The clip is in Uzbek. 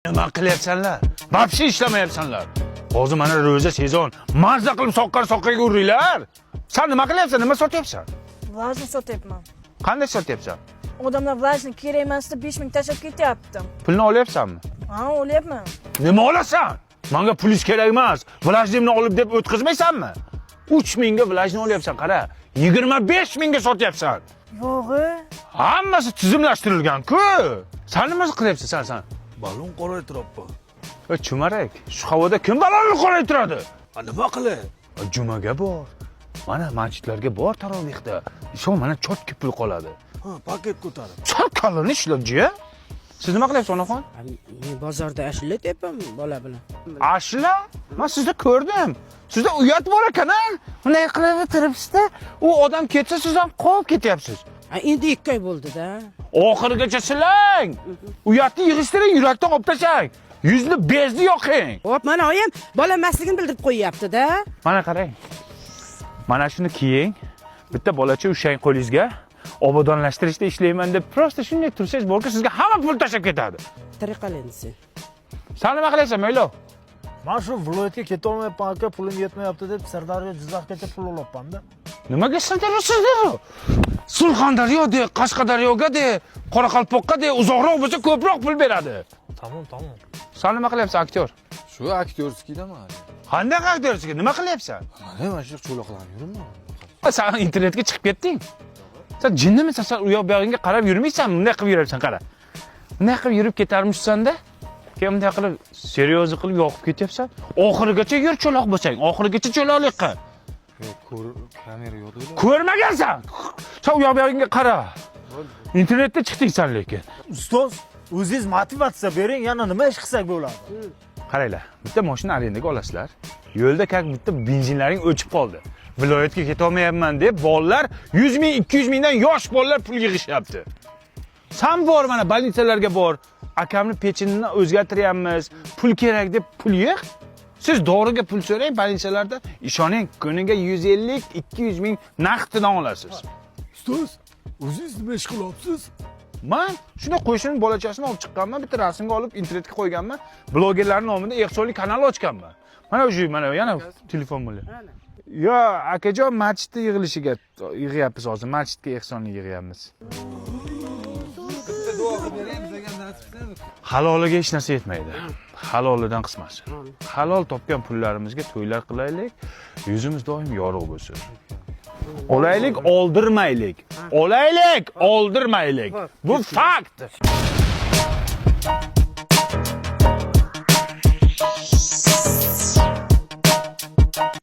Nima qilyapsanlar? Vobshe ishlamayapsanlar. Hozir mana ro'za sezon. Mazza qilib soqqaga uringlar. Sen nima qilyapsan? Nima sotyapsan? Vlajni sotyapman. Qanday sotyapsan? Odamlar vlajni kerak emas deb 5000 tashlab ketyapti. Pulni olyapsanmi? Ha, olyapman. Nima olasan? Menga pulingiz kerak emas. Vlajimni olib deb o'tkazmaysanmi? 3000 ga vlajni olyapsan, qara. 25000 ga sotyapsan. Yo'g'i. Hammasi tizimlashtirilgan-ku. Sen nima qilyapsan sen? Balon qoraytiribdi. Chumarak, shu havoda kim balonni qoraytiradi? Nima qilay? Jumaga bor. Mana masjidlarga bor tarovihda. Shu mana chotki pul qoladi. Ha, paket ko'tarib. Chakkalini ishlatji. Siz nima qilyapsiz, onaxon? Men bozorda ashula tepam bola bilan. Ashula? Men sizni ko'rdim. Sizda uyat bor ekan-a? Bunday qilib turibsiz-da, u odam ketsa siz ham qolib ketyapsiz. Endi 2 oy bo'ldi-da. Oxirigacha silang. Uyatni yig'ishtiring, yurakdan olib tashlang. Yuzni bezni yoqing. Hop, mana oyim bola emasligini bildirib qo'yyapti-da. Mana qarang. Mana shuni kiying. Bitta bolacha ushang qo'lingizga. Obodonlashtirishda ishlayman deb prosta shunday tursangiz borki, sizga hamma pul tashlab ketadi. Tariqalensi sen. Sen nima qilyapsan, Mo'ylov? Men shu viloyatga keta olmayapman aka, pulim yetmayapti deb Sirdaryo Jizzaxgacha pul olibman-da. Nimaga Sirdaryo? Surxondaryoda, Qashqadaryoga-da, Qoraqalpoqqa-da uzoqroq bo'lsa ko'proq pul beradi. Tamam. Sen nima qilyapsan, aktyor? Shu aktyorskidaman. Qanday aktyorskiga? Nima qilyapsan? Mana shu cho'loqlarni yuribman. Sen internetga chiqib ketding. Sen jinnimisan? Sen u yoq bu yog'ingga qarab yurmaysanmi? Bunday qilib yuribsan, qara. Bunday qilib yurib ketarmishsan-da. Keyin bunday qilib seryoz qilib yoqib ketyapsan. Oxirigacha yur cho'loq bo'lsang, oxirigacha cho'loqlik qil. Kamera yo'qdi. Ko'rmagansan. Sen u yoq bu yog'ingga qara. Internetda chiqding sen lekin. Ustoz, o'zingiz motivatsiya bering, yana nima ish qilsak bo'ladi? Qaranglar, bitta mashina arendaga olasizlar. Yo'lda bitta benzinlaring o'chib qoldi. Viloyatga keta olmayapman deb bolalar 100 ming, 200 mingdan yosh bolalar pul yig'ishyapti. Sen bor mana больницаlarga bor. Akamni pechinini o'zgartiryapmiz. Pul kerak deb pul yig'. Siz doriga pul so'rang больницаlarda, ishoning, kuniga 150, 200 ming naqddan olasiz. Ustoz, o'zingiz nima ish qilyapsiz? Men shuni qo'shini bolachasini olib chiqqanman, bitta rasmga olib internetga qo'yganman. Blogerlar nomidan ehsonli kanal ochganman. Mana shu mana yana telefon bilan. Yo, akajon masjidda yig'ilishiga yig'yapmiz hozir. Masjidga ehsonli yig'yapmiz. Bitta duo qilib beraymi, bizga nasibsan. Haloliga hech narsa yetmaydi. Halolidan qismasi. Halol topgan pullarimizga to'ylar qilaylik, yuzimiz doim yorug' bo'lsin. Olaylik, oldirmaylik. Olaylik, oldirmaylik. Bu fakt.